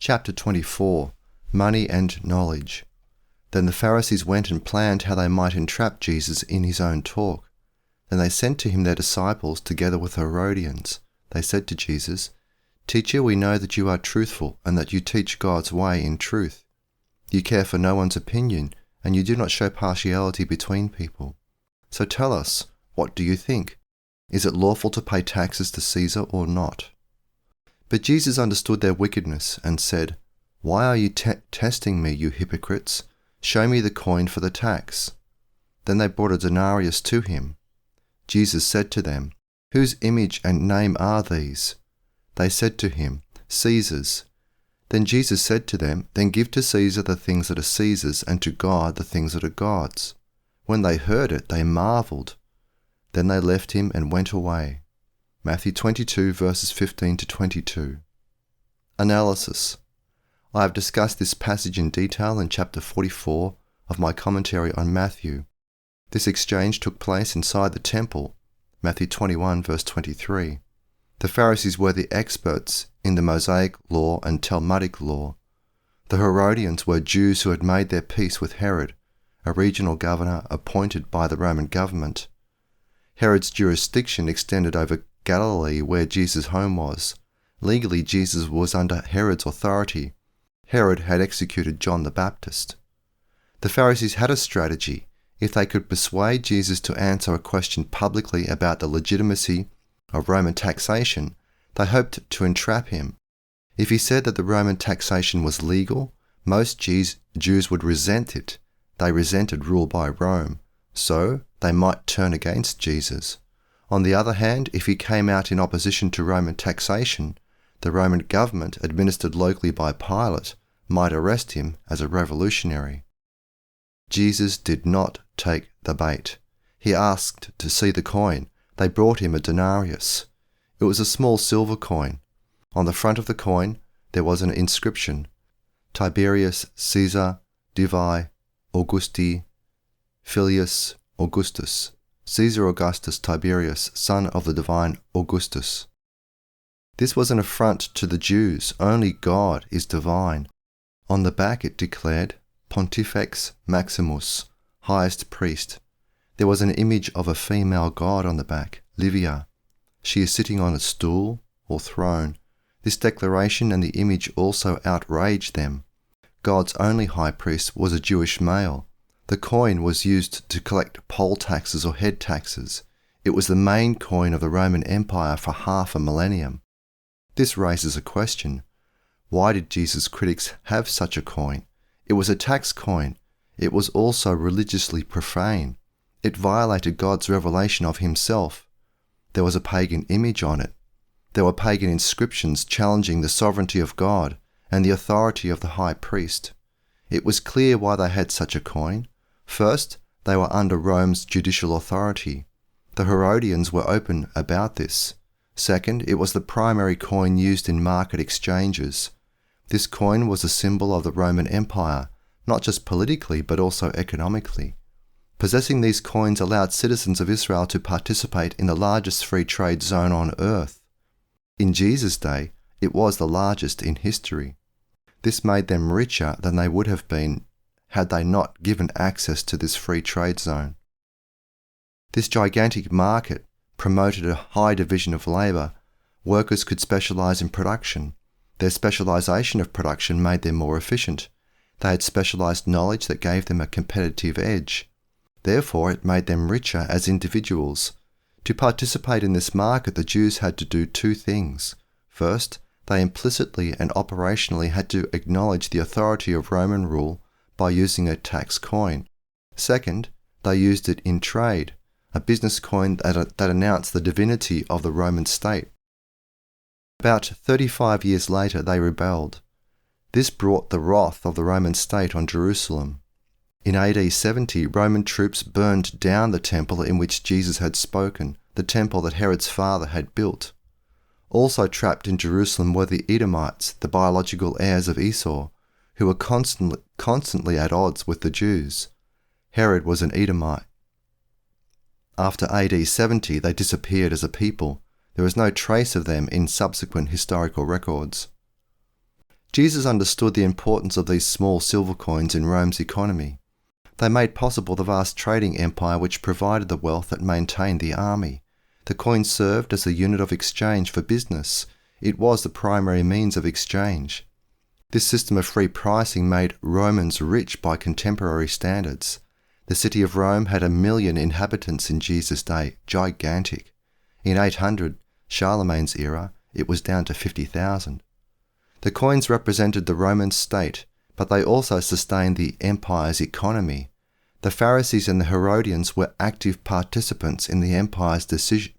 Chapter 24. Money and Knowledge. Then the Pharisees went and planned how they might entrap Jesus in his own talk. Then they sent to him their disciples together with Herodians. They said to Jesus, "Teacher, we know that you are truthful and that you teach God's way in truth. You care for no one's opinion, and you do not show partiality between people. So tell us, what do you think? Is it lawful to pay taxes to Caesar or not?" But Jesus understood their wickedness and said, "Why are you testing me, you hypocrites? Show me the coin for the tax." Then they brought a denarius to him. Jesus said to them, "Whose image and name are these?" They said to him, "Caesar's." Then Jesus said to them, "Then give to Caesar the things that are Caesar's, and to God the things that are God's." When they heard it, they marveled. Then they left him and went away. Matthew 22, verses 15 to 22. Analysis. I have discussed this passage in detail in chapter 44 of my commentary on Matthew. This exchange took place inside the temple, Matthew 21, verse 23. The Pharisees were the experts in the Mosaic law and Talmudic law. The Herodians were Jews who had made their peace with Herod, a regional governor appointed by the Roman government. Herod's jurisdiction extended over Galilee, where Jesus' home was. Legally, Jesus was under Herod's authority. Herod had executed John the Baptist. The Pharisees had a strategy. If they could persuade Jesus to answer a question publicly about the legitimacy of Roman taxation, they hoped to entrap him. If he said that the Roman taxation was legal, most Jews would resent it. They resented rule by Rome, so they might turn against Jesus. On the other hand, if he came out in opposition to Roman taxation, the Roman government, administered locally by Pilate, might arrest him as a revolutionary. Jesus did not take the bait. He asked to see the coin. They brought him a denarius. It was a small silver coin. On the front of the coin there was an inscription: Tiberius Caesar Divi Augusti Filius Augustus. Caesar Augustus Tiberius, son of the divine Augustus. This was an affront to the Jews. Only God is divine. On the back it declared, Pontifex Maximus, highest priest. There was an image of a female god on the back, Livia. She is sitting on a stool or throne. This declaration and the image also outraged them. God's only high priest was a Jewish male. The coin was used to collect poll taxes or head taxes. It was the main coin of the Roman Empire for half a millennium. This raises a question. Why did Jesus' critics have such a coin? It was a tax coin. It was also religiously profane. It violated God's revelation of himself. There was a pagan image on it. There were pagan inscriptions challenging the sovereignty of God and the authority of the high priest. It was clear why they had such a coin. First, they were under Rome's judicial authority. The Herodians were open about this. Second, it was the primary coin used in market exchanges. This coin was a symbol of the Roman Empire, not just politically but also economically. Possessing these coins allowed citizens of Israel to participate in the largest free trade zone on earth. In Jesus' day, it was the largest in history. This made them richer than they would have been had they not given access to this free trade zone. This gigantic market promoted a high division of labour. Workers could specialise in production. Their specialisation of production made them more efficient. They had specialised knowledge that gave them a competitive edge. Therefore, it made them richer as individuals. To participate in this market, the Jews had to do two things. First, they implicitly and operationally had to acknowledge the authority of Roman rule by using a tax coin. Second, they used it in trade, a business coin that announced the divinity of the Roman state. About 35 years later, they rebelled. This brought the wrath of the Roman state on Jerusalem. In AD 70, Roman troops burned down the temple in which Jesus had spoken, the temple that Herod's father had built. Also trapped in Jerusalem were the Edomites, the biological heirs of Esau, who were constantly at odds with the Jews. Herod was an Edomite. After AD 70, they disappeared as a people. There is no trace of them in subsequent historical records. Jesus understood the importance of these small silver coins in Rome's economy. They made possible the vast trading empire which provided the wealth that maintained the army. The coin served as a unit of exchange for business. It was the primary means of exchange. This system of free pricing made Romans rich by contemporary standards. The city of Rome had 1 million inhabitants in Jesus' day, gigantic. In 800, Charlemagne's era, it was down to 50,000. The coins represented the Roman state, but they also sustained the empire's economy. The Pharisees and the Herodians were active participants in the empire's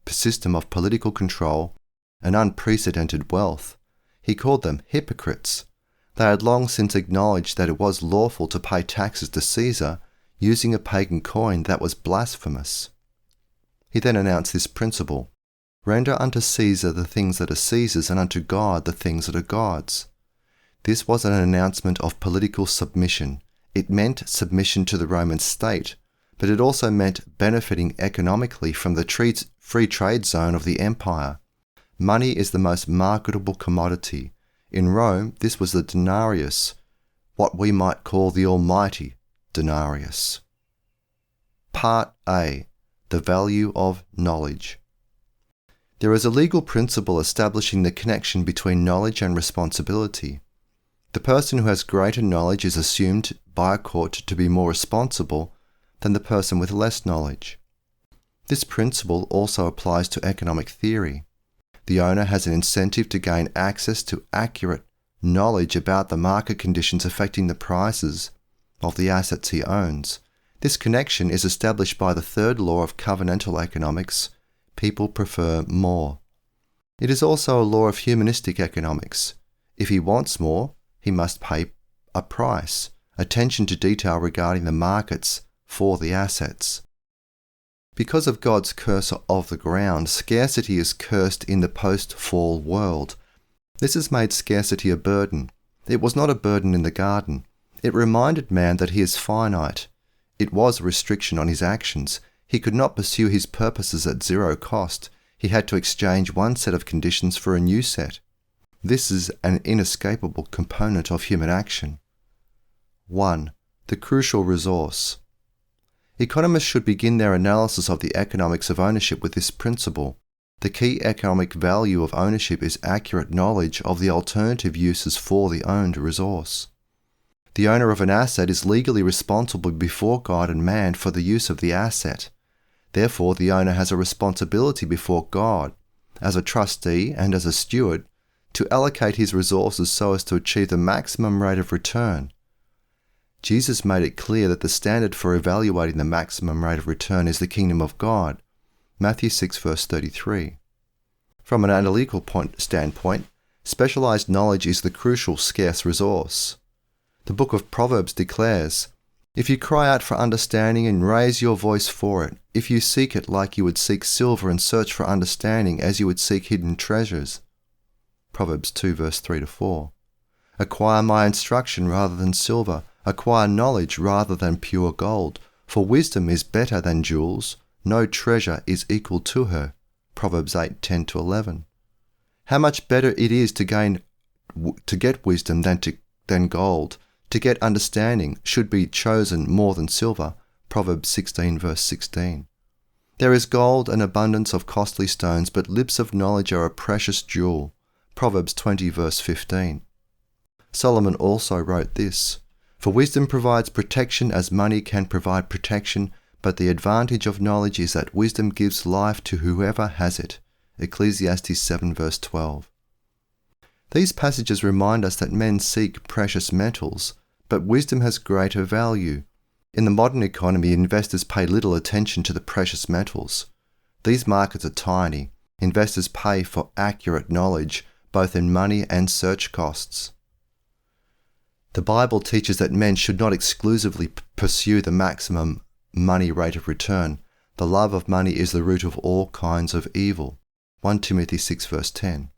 system of political control and unprecedented wealth. He called them hypocrites. They had long since acknowledged that it was lawful to pay taxes to Caesar using a pagan coin that was blasphemous. He then announced this principle: render unto Caesar the things that are Caesar's, and unto God the things that are God's. This was an announcement of political submission. It meant submission to the Roman state, but it also meant benefiting economically from the free trade zone of the empire. Money is the most marketable commodity. In Rome, this was the denarius, what we might call the almighty denarius. Part A. The value of knowledge. There is a legal principle establishing the connection between knowledge and responsibility. The person who has greater knowledge is assumed by a court to be more responsible than the person with less knowledge. This principle also applies to economic theory. The owner has an incentive to gain access to accurate knowledge about the market conditions affecting the prices of the assets he owns. This connection is established by the third law of covenantal economics: people prefer more. It is also a law of humanistic economics. If he wants more, he must pay a price, attention to detail regarding the markets for the assets. Because of God's curse of the ground, scarcity is cursed in the post-fall world. This has made scarcity a burden. It was not a burden in the garden. It reminded man that he is finite. It was a restriction on his actions. He could not pursue his purposes at zero cost. He had to exchange one set of conditions for a new set. This is an inescapable component of human action. 1. The crucial resource. Economists should begin their analysis of the economics of ownership with this principle. The key economic value of ownership is accurate knowledge of the alternative uses for the owned resource. The owner of an asset is legally responsible before God and man for the use of the asset. Therefore, the owner has a responsibility before God, as a trustee and as a steward, to allocate his resources so as to achieve the maximum rate of return. Jesus made it clear that the standard for evaluating the maximum rate of return is the kingdom of God. Matthew 6 verse 33. From an analytical standpoint, specialized knowledge is the crucial scarce resource. The book of Proverbs declares, "If you cry out for understanding and raise your voice for it, if you seek it like you would seek silver and search for understanding as you would seek hidden treasures." Proverbs 2 verse 3-4. "Acquire my instruction rather than silver, acquire knowledge rather than pure gold, for wisdom is better than jewels, no treasure is equal to her." Proverbs 8:10-11. How much better it is to get wisdom than gold. To get understanding should be chosen more than silver. Proverbs 16 verse 16. There is gold and abundance of costly stones, but lips of knowledge are a precious jewel. Proverbs 20 verse 15. Solomon also wrote this: "For wisdom provides protection as money can provide protection, but the advantage of knowledge is that wisdom gives life to whoever has it." Ecclesiastes 7 verse 12. These passages remind us that men seek precious metals, but wisdom has greater value. In the modern economy, investors pay little attention to the precious metals. These markets are tiny. Investors pay for accurate knowledge, both in money and search costs. The Bible teaches that men should not exclusively pursue the maximum money rate of return. The love of money is the root of all kinds of evil. 1 Timothy 6 verse 10.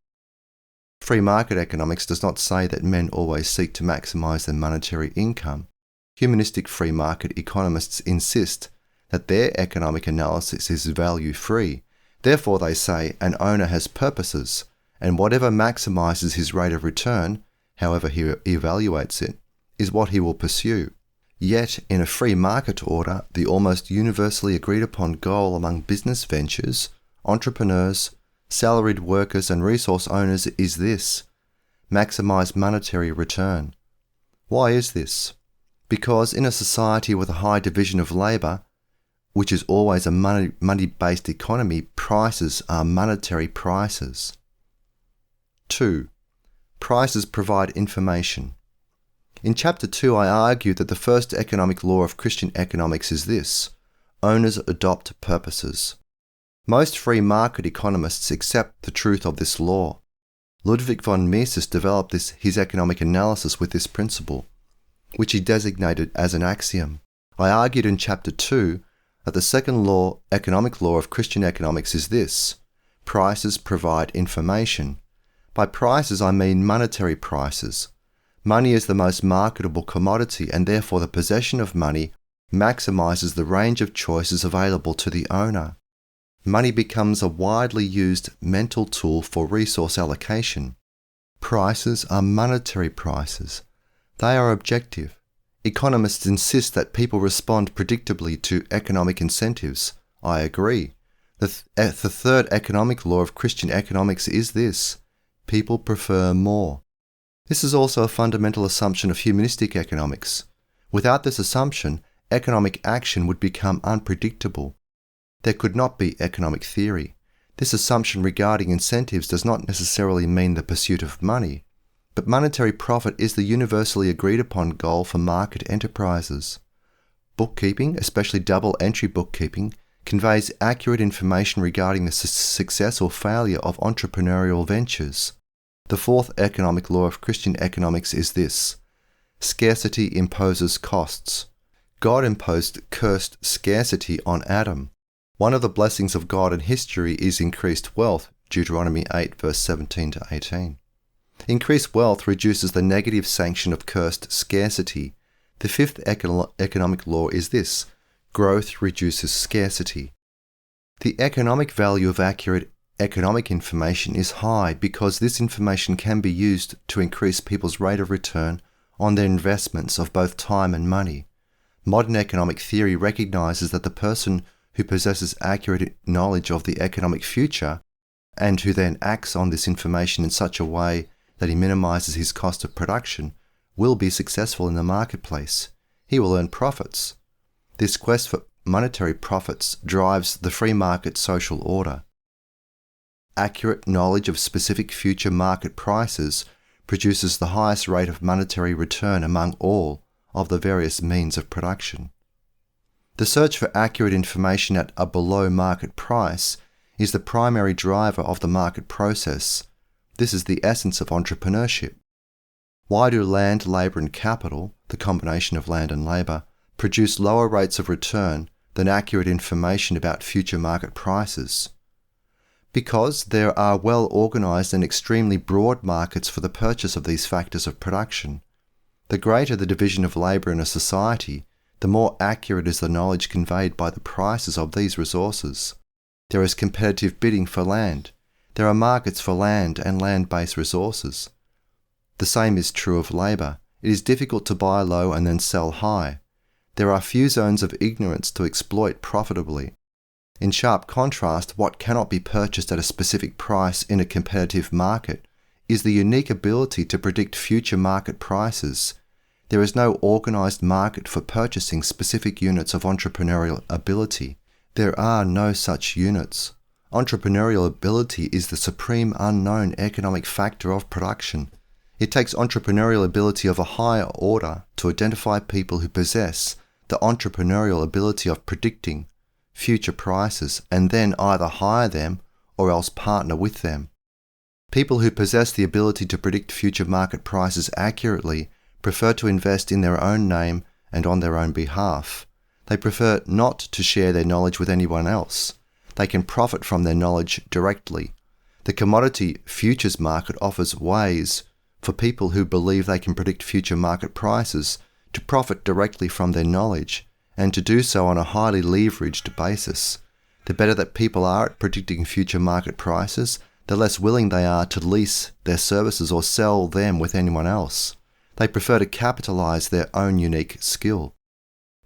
Free market economics does not say that men always seek to maximize their monetary income. Humanistic free market economists insist that their economic analysis is value-free. Therefore, they say, an owner has purposes, and whatever maximizes his rate of return however he evaluates it, is what he will pursue. Yet, in a free market order, the almost universally agreed upon goal among business ventures, entrepreneurs, salaried workers and resource owners is this: maximize monetary return. Why is this? Because in a society with a high division of labour, which is always a money-based economy, prices are monetary prices. 2. Prices provide information. In Chapter 2, I argued that the first economic law of Christian economics is this: owners adopt purposes. Most free market economists accept the truth of this law. Ludwig von Mises developed his economic analysis with this principle, which he designated as an axiom. I argued in Chapter 2 that the second economic law of Christian economics is this: prices provide information. By prices, I mean monetary prices. Money is the most marketable commodity, and therefore the possession of money maximizes the range of choices available to the owner. Money becomes a widely used mental tool for resource allocation. Prices are monetary prices. They are objective. Economists insist that people respond predictably to economic incentives. I agree. The third economic law of Christian economics is this: people prefer more. This is also a fundamental assumption of humanistic economics. Without this assumption, economic action would become unpredictable. There could not be economic theory. This assumption regarding incentives does not necessarily mean the pursuit of money, but monetary profit is the universally agreed upon goal for market enterprises. Bookkeeping, especially double-entry bookkeeping, conveys accurate information regarding the success or failure of entrepreneurial ventures. The fourth economic law of Christian economics is this: scarcity imposes costs. God imposed cursed scarcity on Adam. One of the blessings of God in history is increased wealth, Deuteronomy 8 verse 17 to 18. Increased wealth reduces the negative sanction of cursed scarcity. The fifth economic law is this: growth reduces scarcity. The economic value of accurate economic information is high because this information can be used to increase people's rate of return on their investments of both time and money. Modern economic theory recognizes that the person who possesses accurate knowledge of the economic future, and who then acts on this information in such a way that he minimizes his cost of production, will be successful in the marketplace. He will earn profits. This quest for monetary profits drives the free market social order. Accurate knowledge of specific future market prices produces the highest rate of monetary return among all of the various means of production. The search for accurate information at a below market price is the primary driver of the market process. This is the essence of entrepreneurship. Why do land, labour and capital, the combination of land and labour, produce lower rates of return than accurate information about future market prices? Because there are well-organised and extremely broad markets for the purchase of these factors of production. The greater the division of labour in a society, the more accurate is the knowledge conveyed by the prices of these resources. There is competitive bidding for land. There are markets for land and land-based resources. The same is true of labour. It is difficult to buy low and then sell high. There are few zones of ignorance to exploit profitably. In sharp contrast, what cannot be purchased at a specific price in a competitive market is the unique ability to predict future market prices. There is no organised market for purchasing specific units of entrepreneurial ability. There are no such units. Entrepreneurial ability is the supreme unknown economic factor of production. It takes entrepreneurial ability of a higher order to identify people who possess the entrepreneurial ability of predicting future prices and then either hire them or else partner with them. People who possess the ability to predict future market prices accurately prefer to invest in their own name and on their own behalf. They prefer not to share their knowledge with anyone else. They can profit from their knowledge directly. The commodity futures market offers ways for people who believe they can predict future market prices to profit directly from their knowledge, and to do so on a highly leveraged basis. The better that people are at predicting future market prices, the less willing they are to lease their services or sell them with anyone else. They prefer to capitalize their own unique skill.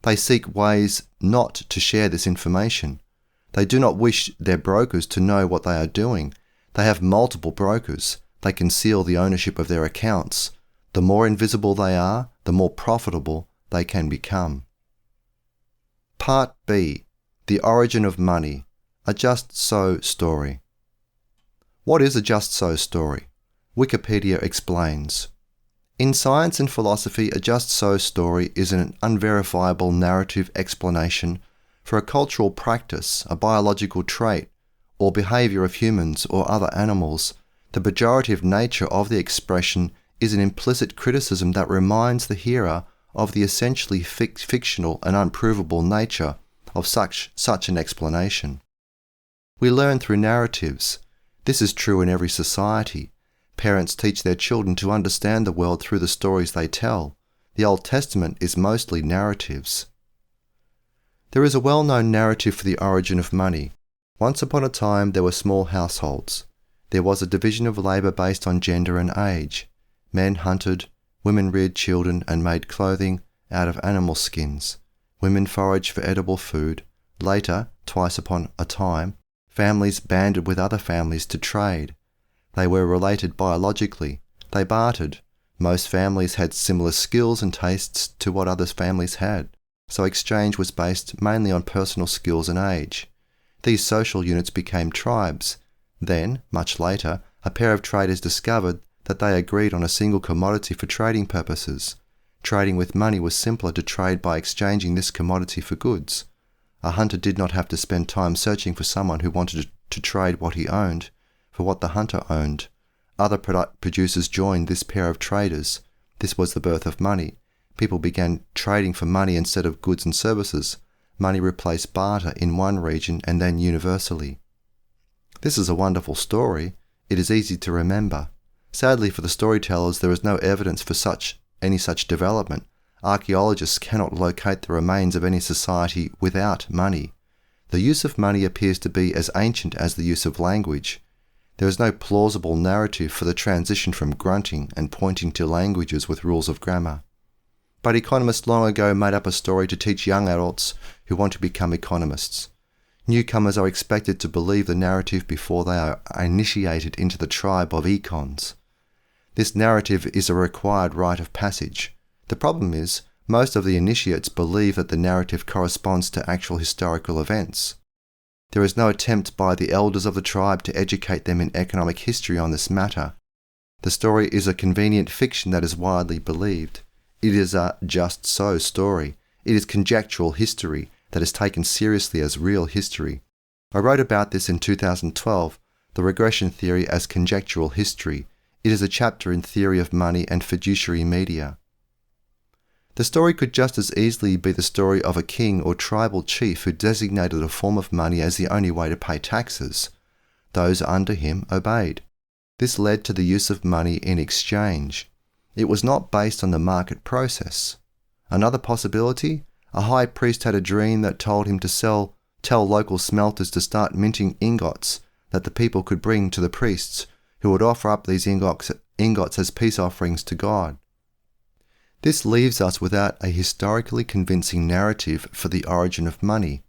They seek ways not to share this information. They do not wish their brokers to know what they are doing. They have multiple brokers. They conceal the ownership of their accounts. The more invisible they are, the more profitable they can become. Part B. The origin of money. A just so story. What is a just so story? Wikipedia explains. In science and philosophy, a just so story is an unverifiable narrative explanation for a cultural practice, a biological trait, or behavior of humans or other animals. The pejorative nature of the expression is an implicit criticism that reminds the hearer of the essentially fictional and unprovable nature of such an explanation. We learn through narratives. This is true in every society. Parents teach their children to understand the world through the stories they tell. The Old Testament is mostly narratives. There is a well-known narrative for the origin of money. Once upon a time there were small households. There was a division of labour based on gender and age. Men hunted, women reared children and made clothing out of animal skins. Women foraged for edible food. Later, twice upon a time, families banded with other families to trade. They were related biologically. They bartered. Most families had similar skills and tastes to what other families had, so exchange was based mainly on personal skills and age. These social units became tribes. Then, much later, a pair of traders discovered that they agreed on a single commodity for trading purposes. Trading with money was simpler to trade by exchanging this commodity for goods. A hunter did not have to spend time searching for someone who wanted to trade what he owned for what the hunter owned. Other producers joined this pair of traders. This was the birth of money. People began trading for money instead of goods and services. Money replaced barter in one region and then universally. This is a wonderful story. It is easy to remember. Sadly for the storytellers, there is no evidence for any such development. Archaeologists cannot locate the remains of any society without money. The use of money appears to be as ancient as the use of language. There is no plausible narrative for the transition from grunting and pointing to languages with rules of grammar. But economists long ago made up a story to teach young adults who want to become economists. Newcomers are expected to believe the narrative before they are initiated into the tribe of econs. This narrative is a required rite of passage. The problem is, most of the initiates believe that the narrative corresponds to actual historical events. There is no attempt by the elders of the tribe to educate them in economic history on this matter. The story is a convenient fiction that is widely believed. It is a just so story. It is conjectural history that is taken seriously as real history. I wrote about this in 2012, the regression theory as conjectural history. It is a chapter in theory of money and fiduciary media. The story could just as easily be the story of a king or tribal chief who designated a form of money as the only way to pay taxes. Those under him obeyed. This led to the use of money in exchange. It was not based on the market process. Another possibility? A high priest had a dream that told him to tell local smelters to start minting ingots that the people could bring to the priests, who would offer up these ingots as peace offerings to God. This leaves us without a historically convincing narrative for the origin of money.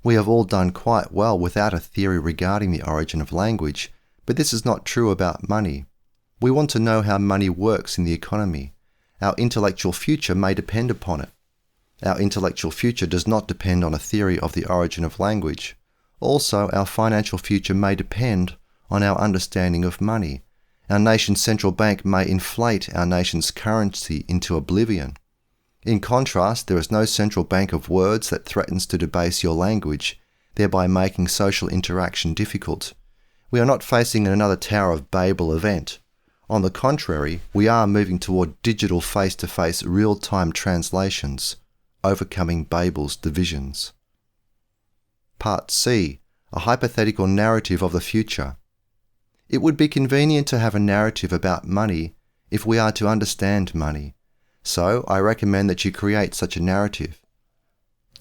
We have all done quite well without a theory regarding the origin of language, but this is not true about money. We want to know how money works in the economy. Our intellectual future may depend upon it. Our intellectual future does not depend on a theory of the origin of language. Also, our financial future may depend on our understanding of money. Our nation's central bank may inflate our nation's currency into oblivion. In contrast, there is no central bank of words that threatens to debase your language, thereby making social interaction difficult. We are not facing another Tower of Babel event. On the contrary, we are moving toward digital face-to-face real-time translations, overcoming Babel's divisions. Part C. A hypothetical narrative of the future. It would be convenient to have a narrative about money if we are to understand money. So I recommend that you create such a narrative.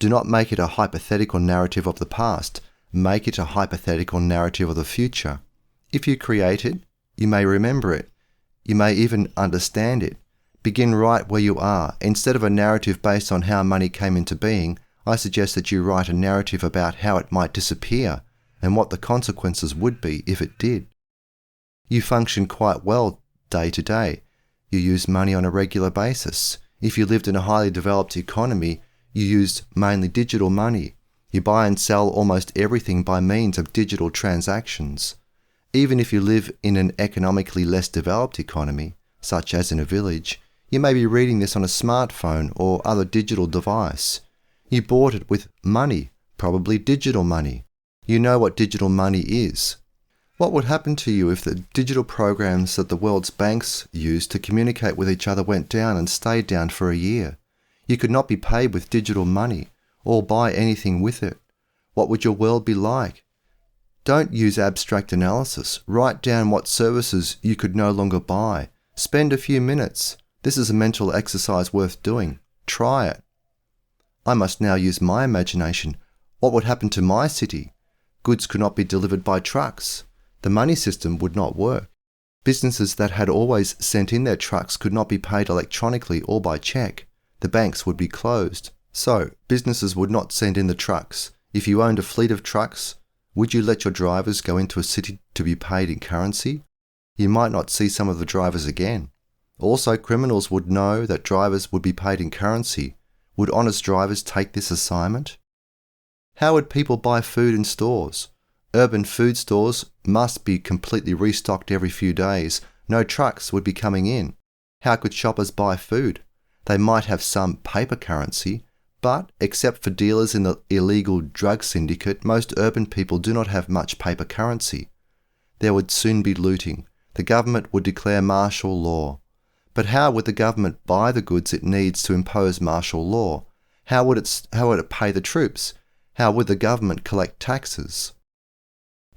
Do not make it a hypothetical narrative of the past. Make it a hypothetical narrative of the future. If you create it, you may remember it. You may even understand it. Begin right where you are. Instead of a narrative based on how money came into being, I suggest that you write a narrative about how it might disappear and what the consequences would be if it did. You function quite well day to day. You use money on a regular basis. If you lived in a highly developed economy, you used mainly digital money. You buy and sell almost everything by means of digital transactions. Even if you live in an economically less developed economy, such as in a village, you may be reading this on a smartphone or other digital device. You bought it with money, probably digital money. You know what digital money is. What would happen to you if the digital programs that the world's banks use to communicate with each other went down and stayed down for a year? You could not be paid with digital money or buy anything with it. What would your world be like? Don't use abstract analysis. Write down what services you could no longer buy. Spend a few minutes. This is a mental exercise worth doing. Try it. I must now use my imagination. What would happen to my city? Goods could not be delivered by trucks. The money system would not work. Businesses that had always sent in their trucks could not be paid electronically or by cheque. The banks would be closed. So, businesses would not send in the trucks. If you owned a fleet of trucks, would you let your drivers go into a city to be paid in currency? You might not see some of the drivers again. Also, criminals would know that drivers would be paid in currency. Would honest drivers take this assignment? How would people buy food in stores? Urban food stores must be completely restocked every few days. No trucks would be coming in. How could shoppers buy food? They might have some paper currency, but except for dealers in the illegal drug syndicate, most urban people do not have much paper currency. There would soon be looting. The government would declare martial law. But how would the government buy the goods it needs to impose martial law? How would it pay the troops? How would the government collect taxes?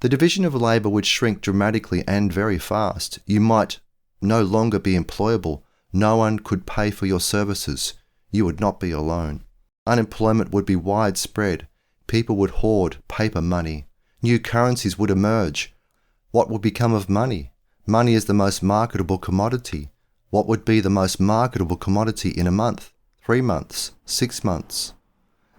The division of labour would shrink dramatically and very fast. You might no longer be employable. No one could pay for your services. You would not be alone. Unemployment would be widespread. People would hoard paper money. New currencies would emerge. What would become of money? Money is the most marketable commodity. What would be the most marketable commodity in a month, 3 months, 6 months?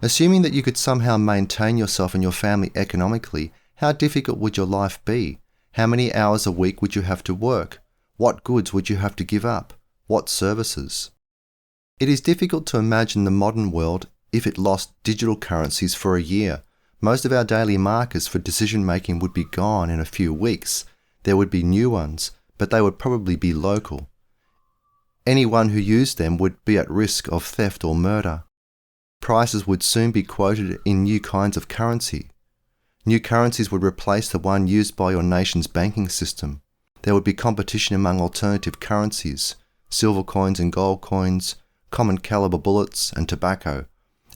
Assuming that you could somehow maintain yourself and your family economically, how difficult would your life be? How many hours a week would you have to work? What goods would you have to give up? What services? It is difficult to imagine the modern world if it lost digital currencies for a year. Most of our daily markers for decision-making would be gone in a few weeks. There would be new ones, but they would probably be local. Anyone who used them would be at risk of theft or murder. Prices would soon be quoted in new kinds of currency. New currencies would replace the one used by your nation's banking system. There would be competition among alternative currencies, silver coins and gold coins, common caliber bullets and tobacco.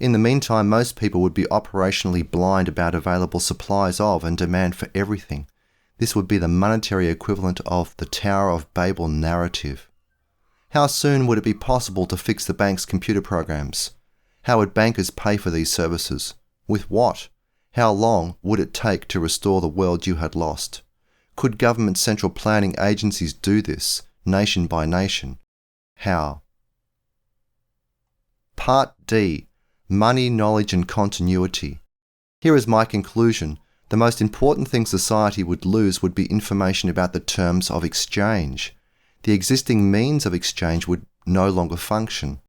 In the meantime, most people would be operationally blind about available supplies of and demand for everything. This would be the monetary equivalent of the Tower of Babel narrative. How soon would it be possible to fix the bank's computer programs? How would bankers pay for these services? With what? How long would it take to restore the world you had lost? Could government central planning agencies do this, nation by nation? How? Part D. Money, Knowledge and Continuity. Here is my conclusion. The most important thing society would lose would be information about the terms of exchange. The existing means of exchange would no longer function.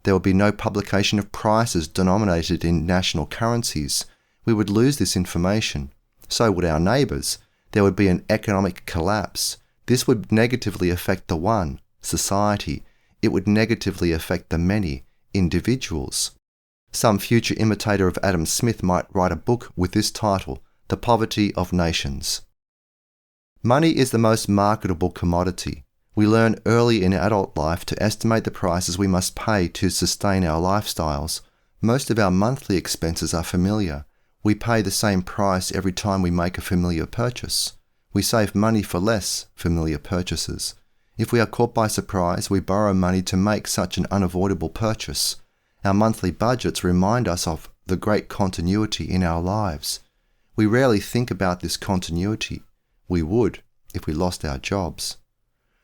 There would be no publication of prices denominated in national currencies. We would lose this information. So would our neighbours. There would be an economic collapse. This would negatively affect the one, society. It would negatively affect the many, individuals. Some future imitator of Adam Smith might write a book with this title, The Poverty of Nations. Money is the most marketable commodity. We learn early in adult life to estimate the prices we must pay to sustain our lifestyles. Most of our monthly expenses are familiar. We pay the same price every time we make a familiar purchase. We save money for less familiar purchases. If we are caught by surprise, we borrow money to make such an unavoidable purchase. Our monthly budgets remind us of the great continuity in our lives. We rarely think about this continuity. We would. if we lost our jobs.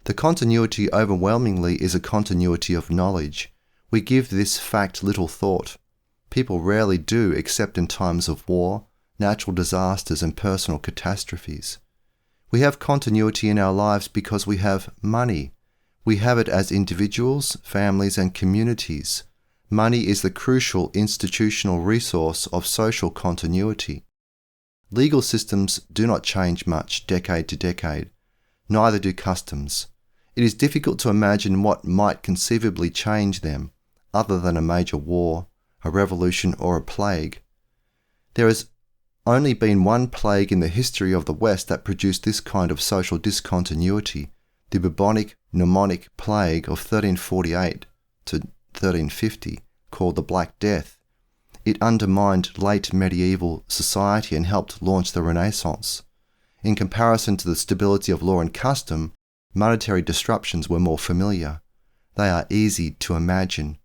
The continuity overwhelmingly is a continuity of knowledge. We give this fact little thought. People rarely do except in times of war, natural disasters and personal catastrophes. We have continuity in our lives because we have money. We have it as individuals, families and communities. Money is the crucial institutional resource of social continuity. Legal systems do not change much decade to decade. Neither do customs. It is difficult to imagine what might conceivably change them, other than a major war, a revolution or a plague. There has only been one plague in the history of the West that produced this kind of social discontinuity, the bubonic pneumonic plague of 1348 to 1350, called the Black Death. It undermined late medieval society and helped launch the Renaissance. In comparison to the stability of law and custom, monetary disruptions were more familiar. They are easy to imagine.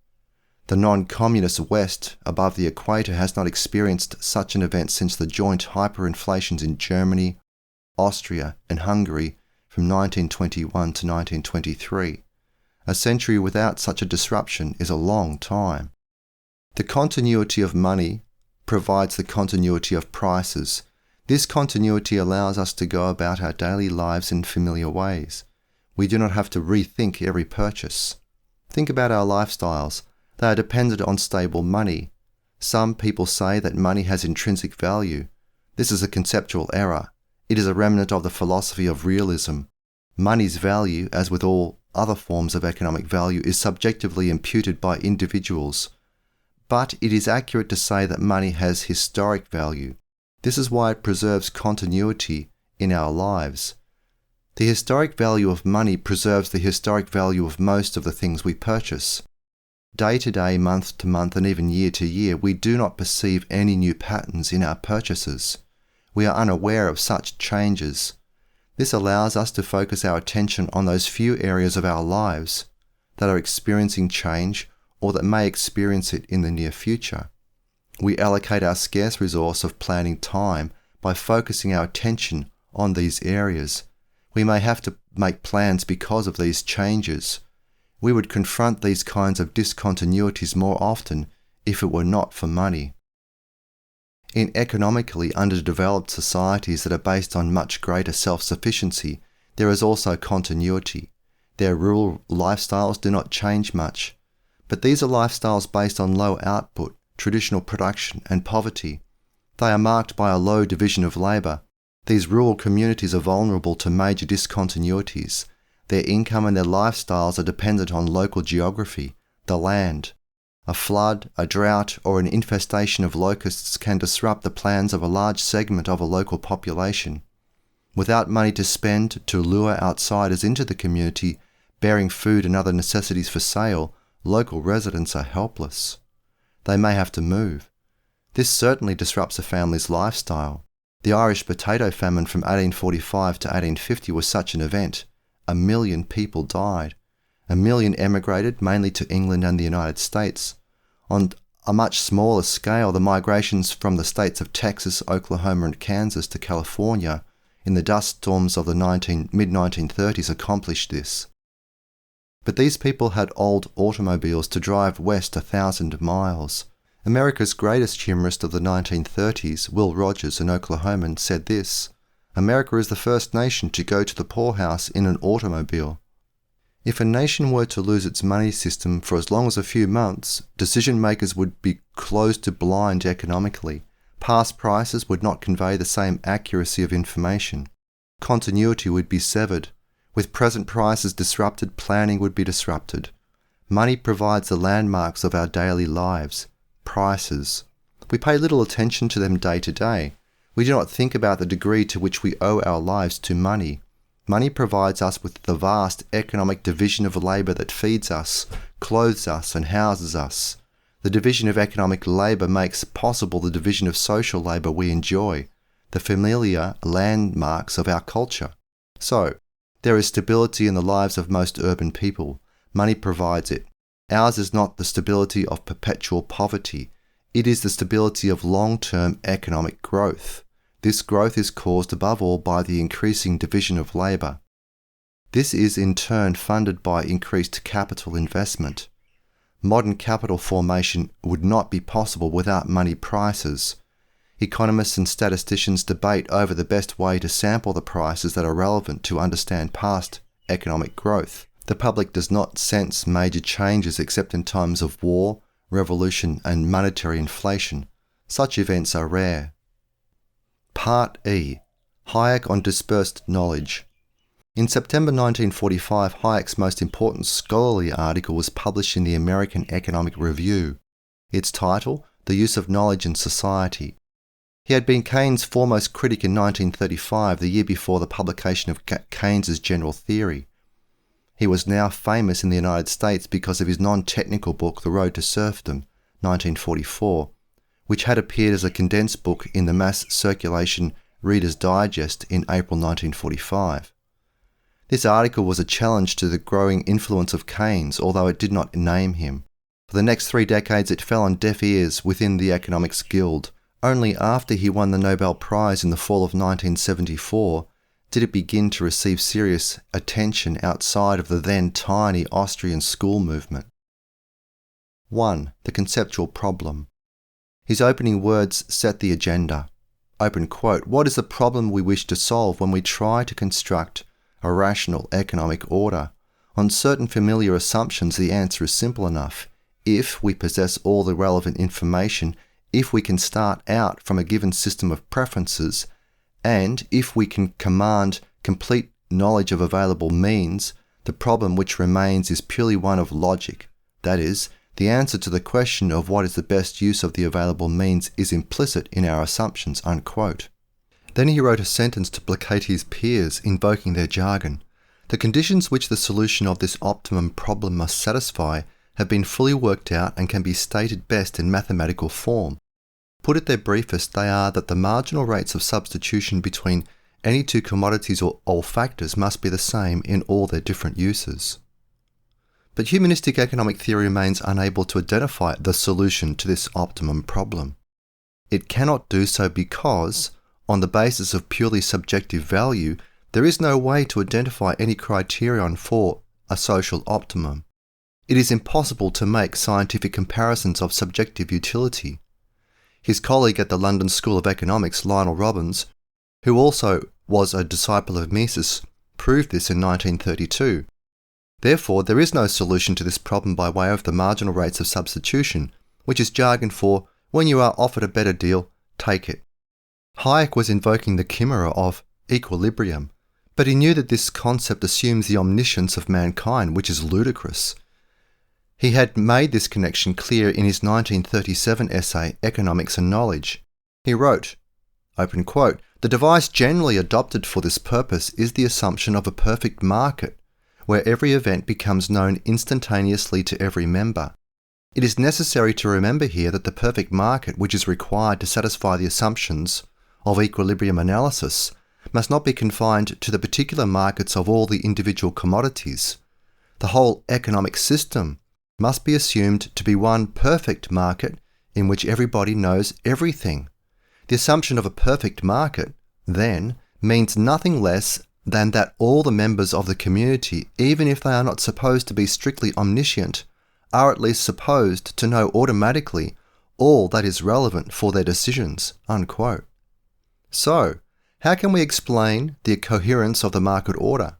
The non-communist West above the equator has not experienced such an event since the joint hyperinflations in Germany, Austria and Hungary from 1921 to 1923. A century without such a disruption is a long time. The continuity of money provides the continuity of prices. This continuity allows us to go about our daily lives in familiar ways. We do not have to rethink every purchase. Think about our lifestyles. They are dependent on stable money. Some people say that money has intrinsic value. This is a conceptual error. It is a remnant of the philosophy of realism. Money's value, as with all other forms of economic value, is subjectively imputed by individuals. But it is accurate to say that money has historic value. This is why it preserves continuity in our lives. The historic value of money preserves the historic value of most of the things we purchase. Day to day, month to month, and even year to year, we do not perceive any new patterns in our purchases. We are unaware of such changes. This allows us to focus our attention on those few areas of our lives that are experiencing change or that may experience it in the near future. We allocate our scarce resource of planning time by focusing our attention on these areas. We may have to make plans because of these changes. We would confront these kinds of discontinuities more often if it were not for money. In economically underdeveloped societies that are based on much greater self-sufficiency, there is also continuity. Their rural lifestyles do not change much. But these are lifestyles based on low output, traditional production and poverty. They are marked by a low division of labour. These rural communities are vulnerable to major discontinuities. Their income and their lifestyles are dependent on local geography, the land. A flood, a drought, or an infestation of locusts can disrupt the plans of a large segment of a local population. Without money to spend to lure outsiders into the community, bearing food and other necessities for sale, local residents are helpless. They may have to move. This certainly disrupts a family's lifestyle. The Irish potato famine from 1845 to 1850 was such an event. 1 million people died. 1 million emigrated, mainly to England and the United States. On a much smaller scale, the migrations from the states of Texas, Oklahoma and Kansas to California in the dust storms of the mid-1930s accomplished this. But these people had old automobiles to drive west 1,000 miles. America's greatest humorist of the 1930s, Will Rogers, an Oklahoman, said this: "America is the first nation to go to the poorhouse in an automobile." If a nation were to lose its money system for as long as a few months, decision makers would be closed to blind economically. Past prices would not convey the same accuracy of information. Continuity would be severed. With present prices disrupted, planning would be disrupted. Money provides the landmarks of our daily lives, prices. We pay little attention to them day to day. We do not think about the degree to which we owe our lives to money. Money provides us with the vast economic division of labour that feeds us, clothes us, and houses us. The division of economic labour makes possible the division of social labour we enjoy, the familiar landmarks of our culture. So, there is stability in the lives of most urban people. Money provides it. Ours is not the stability of perpetual poverty. It is the stability of long-term economic growth. This growth is caused above all by the increasing division of labour. This is in turn funded by increased capital investment. Modern capital formation would not be possible without money prices. Economists and statisticians debate over the best way to sample the prices that are relevant to understand past economic growth. The public does not sense major changes except in times of war, revolution, and monetary inflation. Such events are rare. Part E. Hayek on dispersed knowledge. In September 1945, Hayek's most important scholarly article was published in the American Economic Review. Its title, The Use of Knowledge in Society. He had been Keynes' foremost critic in 1935, the year before the publication of Keynes's general theory. He was now famous in the United States because of his non-technical book, The Road to Serfdom, 1944, which had appeared as a condensed book in the mass circulation Reader's Digest in April 1945. This article was a challenge to the growing influence of Keynes, although it did not name him. For the next 3 decades it fell on deaf ears within the Economics Guild. Only after he won the Nobel Prize in the fall of 1974 did it begin to receive serious attention outside of the then tiny Austrian school movement. 1. The conceptual problem. His opening words set the agenda. Open quote, "What is the problem we wish to solve when we try to construct a rational economic order? On certain familiar assumptions, the answer is simple enough. If we possess all the relevant information, if we can start out from a given system of preferences, and if we can command complete knowledge of available means, the problem which remains is purely one of logic. That is, the answer to the question of what is the best use of the available means is implicit in our assumptions." Unquote. Then he wrote a sentence to placate his peers, invoking their jargon. The conditions which the solution of this optimum problem must satisfy have been fully worked out and can be stated best in mathematical form. Put at their briefest, they are that the marginal rates of substitution between any two commodities or all factors must be the same in all their different uses. But humanistic economic theory remains unable to identify the solution to this optimum problem. It cannot do so because, on the basis of purely subjective value, there is no way to identify any criterion for a social optimum. It is impossible to make scientific comparisons of subjective utility. His colleague at the London School of Economics, Lionel Robbins, who also was a disciple of Mises, proved this in 1932. Therefore, there is no solution to this problem by way of the marginal rates of substitution, which is jargon for, when you are offered a better deal, take it. Hayek was invoking the chimera of equilibrium, but he knew that this concept assumes the omniscience of mankind, which is ludicrous. He had made this connection clear in his 1937 essay, Economics and Knowledge. He wrote, open quote, "The device generally adopted for this purpose is the assumption of a perfect market, where every event becomes known instantaneously to every member. It is necessary to remember here that the perfect market, which is required to satisfy the assumptions of equilibrium analysis, must not be confined to the particular markets of all the individual commodities. The whole economic system must be assumed to be one perfect market in which everybody knows everything. The assumption of a perfect market, then, means nothing less than that all the members of the community, even if they are not supposed to be strictly omniscient, are at least supposed to know automatically all that is relevant for their decisions." Unquote. So, how can we explain the coherence of the market order?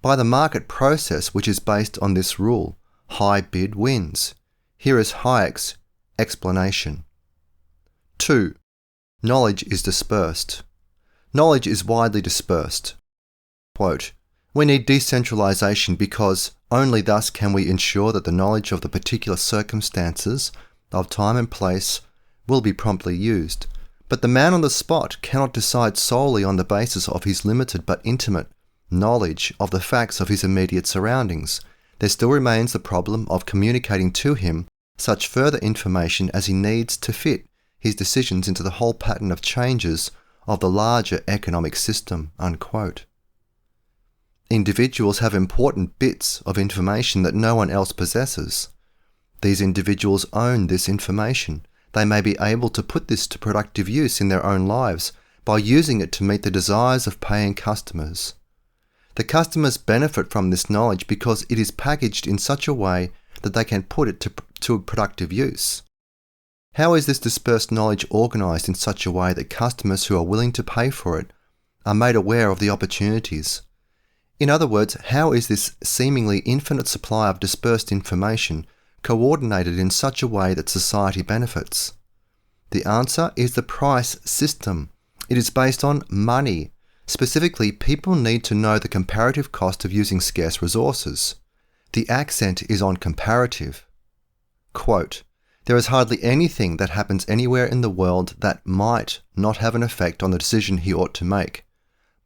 By the market process, which is based on this rule, high bid wins. Here is Hayek's explanation. 2. Knowledge is dispersed. Knowledge is widely dispersed. Quote, "We need decentralization because only thus can we ensure that the knowledge of the particular circumstances of time and place will be promptly used. But the man on the spot cannot decide solely on the basis of his limited but intimate knowledge of the facts of his immediate surroundings. There still remains the problem of communicating to him such further information as he needs to fit his decisions into the whole pattern of changes of the larger economic system." Unquote. Individuals have important bits of information that no one else possesses. These individuals own this information. They may be able to put this to productive use in their own lives, by using it to meet the desires of paying customers. The customers benefit from this knowledge because it is packaged in such a way that they can put it to productive use. How is this dispersed knowledge organised in such a way that customers who are willing to pay for it are made aware of the opportunities? In other words, how is this seemingly infinite supply of dispersed information coordinated in such a way that society benefits? The answer is the price system. It is based on money. Specifically, people need to know the comparative cost of using scarce resources. The accent is on comparative. Quote, "There is hardly anything that happens anywhere in the world that might not have an effect on the decision he ought to make.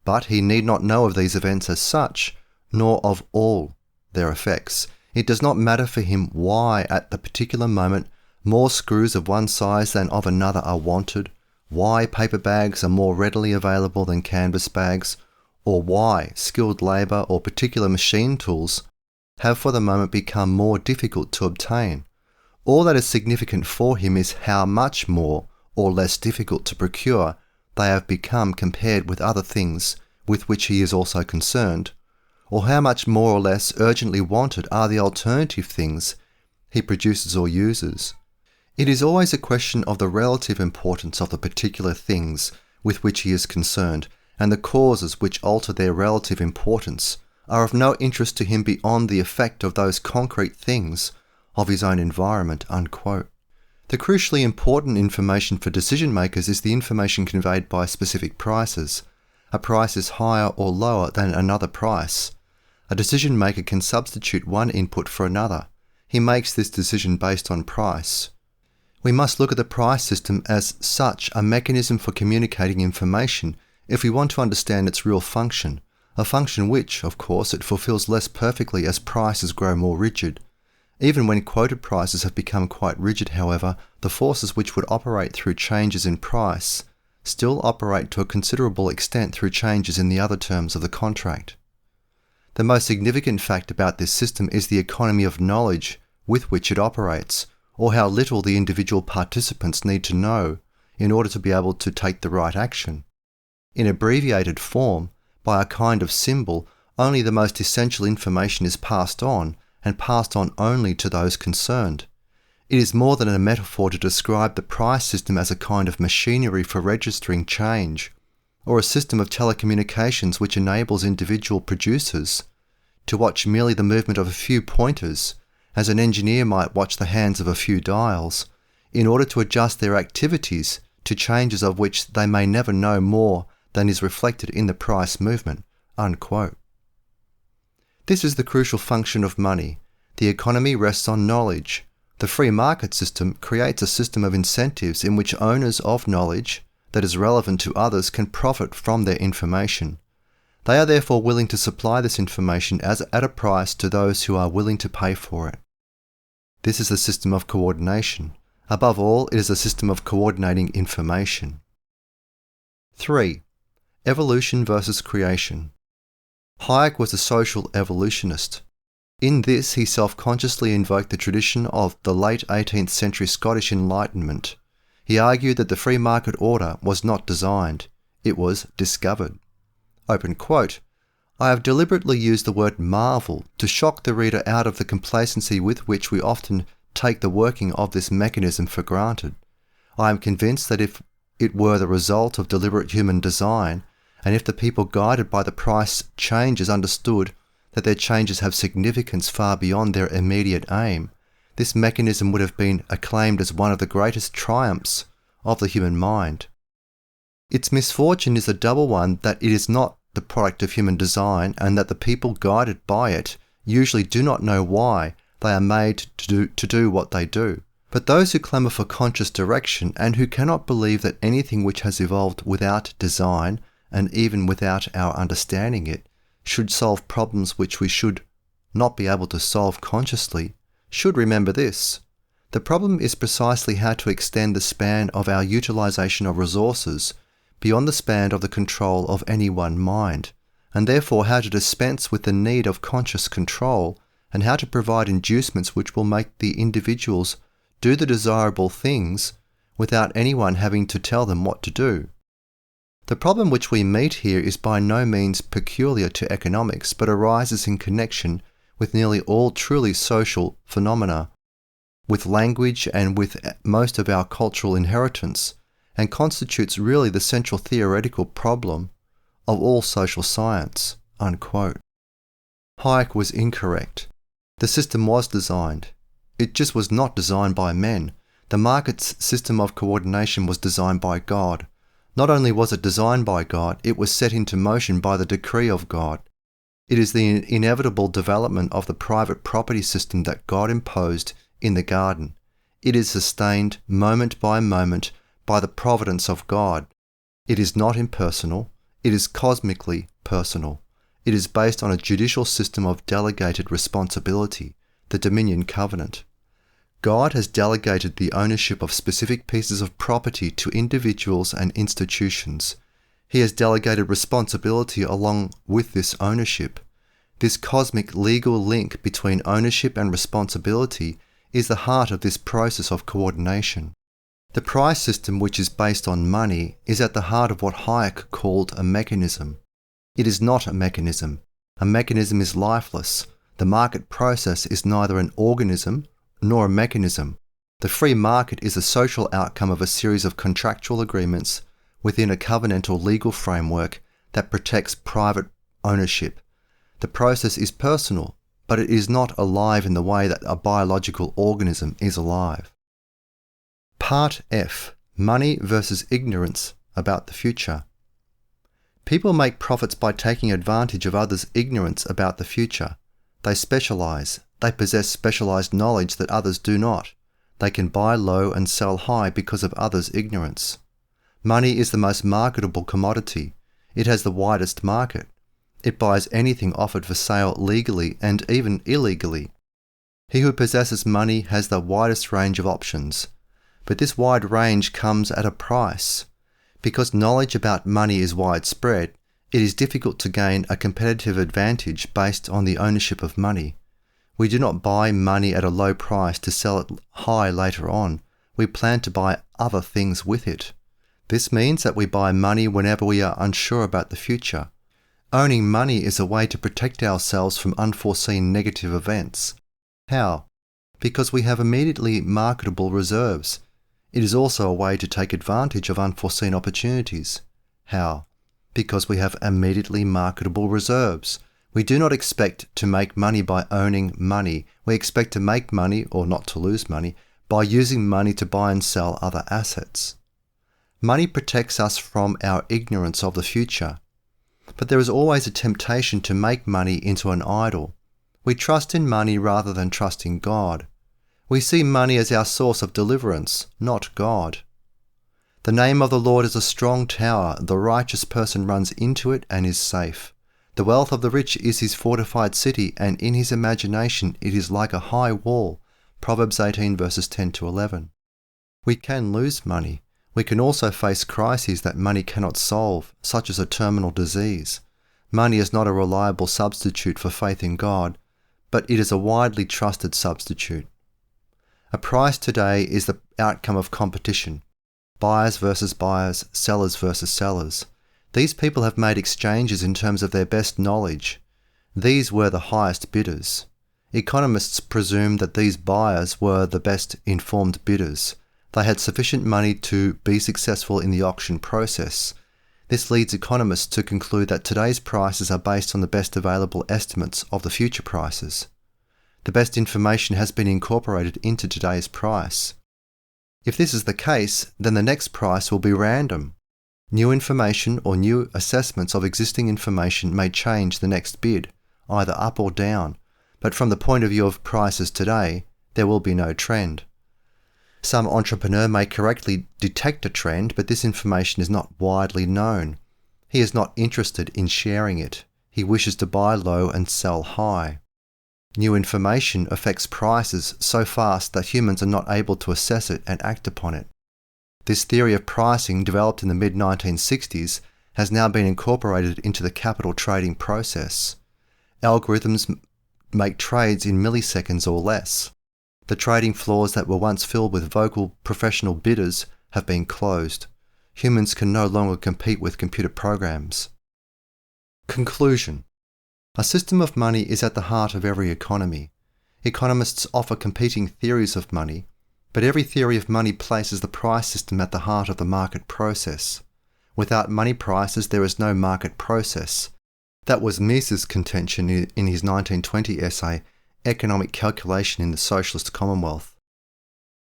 But he need not know of these events as such, nor of all their effects. It does not matter for him why at the particular moment more screws of one size than of another are wanted, why paper bags are more readily available than canvas bags, or why skilled labour or particular machine tools have for the moment become more difficult to obtain. All that is significant for him is how much more or less difficult to procure they have become compared with other things with which he is also concerned, or how much more or less urgently wanted are the alternative things he produces or uses. It is always a question of the relative importance of the particular things with which he is concerned, and the causes which alter their relative importance are of no interest to him beyond the effect of those concrete things of his own environment." Unquote. The crucially important information for decision makers is the information conveyed by specific prices. A price is higher or lower than another price. A decision maker can substitute one input for another. He makes this decision based on price. We must look at the price system as such a mechanism for communicating information if we want to understand its real function, a function which, of course, it fulfills less perfectly as prices grow more rigid. Even when quoted prices have become quite rigid, however, the forces which would operate through changes in price still operate to a considerable extent through changes in the other terms of the contract. The most significant fact about this system is the economy of knowledge with which it operates, or how little the individual participants need to know in order to be able to take the right action. In abbreviated form, by a kind of symbol, only the most essential information is passed on, and passed on only to those concerned. It is more than a metaphor to describe the price system as a kind of machinery for registering change, or a system of telecommunications which enables individual producers to watch merely the movement of a few pointers, as an engineer might watch the hands of a few dials, in order to adjust their activities to changes of which they may never know more than is reflected in the price movement." Unquote. This is the crucial function of money. The economy rests on knowledge. The free market system creates a system of incentives in which owners of knowledge that is relevant to others can profit from their information. They are therefore willing to supply this information at a price to those who are willing to pay for it. This is a system of coordination. Above all, it is a system of coordinating information. 3. Evolution versus creation. Hayek was a social evolutionist. In this, he self-consciously invoked the tradition of the late 18th century Scottish Enlightenment. He argued that the free market order was not designed, it was discovered. Open quote, "I have deliberately used the word marvel to shock the reader out of the complacency with which we often take the working of this mechanism for granted. I am convinced that if it were the result of deliberate human design, and if the people guided by the price changes understood that their changes have significance far beyond their immediate aim, this mechanism would have been acclaimed as one of the greatest triumphs of the human mind. Its misfortune is a double one, that it is not the product of human design, and that the people guided by it usually do not know why they are made to do what they do. But those who clamour for conscious direction, and who cannot believe that anything which has evolved without design, and even without our understanding it, should solve problems which we should not be able to solve consciously, should remember this. The problem is precisely how to extend the span of our utilization of resources beyond the span of the control of any one mind, and therefore how to dispense with the need of conscious control, and how to provide inducements which will make the individuals do the desirable things without anyone having to tell them what to do. The problem which we meet here is by no means peculiar to economics, but arises in connection with nearly all truly social phenomena, with language and with most of our cultural inheritance, and constitutes really the central theoretical problem of all social science." Unquote. Hayek was incorrect. The system was designed. It just was not designed by men. The market's system of coordination was designed by God. Not only was it designed by God, it was set into motion by the decree of God. It is the inevitable development of the private property system that God imposed in the garden. It is sustained moment by moment by the providence of God. It is not impersonal. It is cosmically personal. It is based on a judicial system of delegated responsibility, the Dominion Covenant. God has delegated the ownership of specific pieces of property to individuals and institutions. He has delegated responsibility along with this ownership. This cosmic legal link between ownership and responsibility is the heart of this process of coordination. The price system, which is based on money, is at the heart of what Hayek called a mechanism. It is not a mechanism. A mechanism is lifeless. The market process is neither an organism nor a mechanism. The free market is a social outcome of a series of contractual agreements within a covenantal legal framework that protects private ownership. The process is personal, but it is not alive in the way that a biological organism is alive. Part F. Money versus ignorance about the future. People make profits by taking advantage of others' ignorance about the future. They specialize. They possess specialized knowledge that others do not. They can buy low and sell high because of others' ignorance. Money is the most marketable commodity. It has the widest market. It buys anything offered for sale legally and even illegally. He who possesses money has the widest range of options. But this wide range comes at a price. Because knowledge about money is widespread, it is difficult to gain a competitive advantage based on the ownership of money. We do not buy money at a low price to sell it high later on. We plan to buy other things with it. This means that we buy money whenever we are unsure about the future. Owning money is a way to protect ourselves from unforeseen negative events. How? Because we have immediately marketable reserves. It is also a way to take advantage of unforeseen opportunities. How? Because we have immediately marketable reserves. We do not expect to make money by owning money. We expect to make money, or not to lose money, by using money to buy and sell other assets. Money protects us from our ignorance of the future. But there is always a temptation to make money into an idol. We trust in money rather than trusting God. We see money as our source of deliverance, not God. The name of the Lord is a strong tower. The righteous person runs into it and is safe. The wealth of the rich is his fortified city, and in his imagination it is like a high wall. Proverbs 18 verses 10 to 11. We can lose money. We can also face crises that money cannot solve, such as a terminal disease. Money is not a reliable substitute for faith in God, but it is a widely trusted substitute. A price today is the outcome of competition. Buyers versus buyers, sellers versus sellers. These people have made exchanges in terms of their best knowledge. These were the highest bidders. Economists presume that these buyers were the best informed bidders. They had sufficient money to be successful in the auction process. This leads economists to conclude that today's prices are based on the best available estimates of the future prices. The best information has been incorporated into today's price. If this is the case, then the next price will be random. New information or new assessments of existing information may change the next bid, either up or down, but from the point of view of prices today, there will be no trend. Some entrepreneur may correctly detect a trend, but this information is not widely known. He is not interested in sharing it. He wishes to buy low and sell high. New information affects prices so fast that humans are not able to assess it and act upon it. This theory of pricing, developed in the mid-1960s, has now been incorporated into the capital trading process. Algorithms make trades in milliseconds or less. The trading floors that were once filled with vocal professional bidders have been closed. Humans can no longer compete with computer programs. Conclusion. A system of money is at the heart of every economy. Economists offer competing theories of money, but every theory of money places the price system at the heart of the market process. Without money prices, there is no market process. That was Mises' contention in his 1920 essay, Economic Calculation in the Socialist Commonwealth.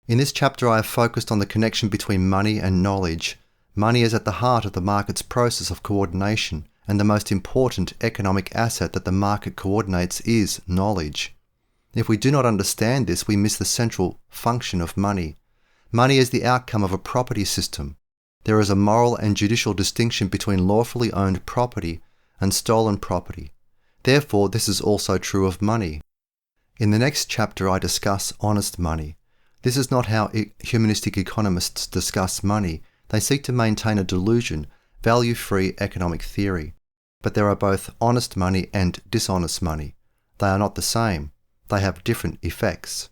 In this chapter, I have focused on the connection between money and knowledge. Money is at the heart of the market's process of coordination, and the most important economic asset that the market coordinates is knowledge. If we do not understand this, we miss the central function of money. Money is the outcome of a property system. There is a moral and judicial distinction between lawfully owned property and stolen property. Therefore, this is also true of money. In the next chapter, I discuss honest money. This is not how humanistic economists discuss money. They seek to maintain a delusion, value-free economic theory. But there are both honest money and dishonest money. They are not the same. They have different effects.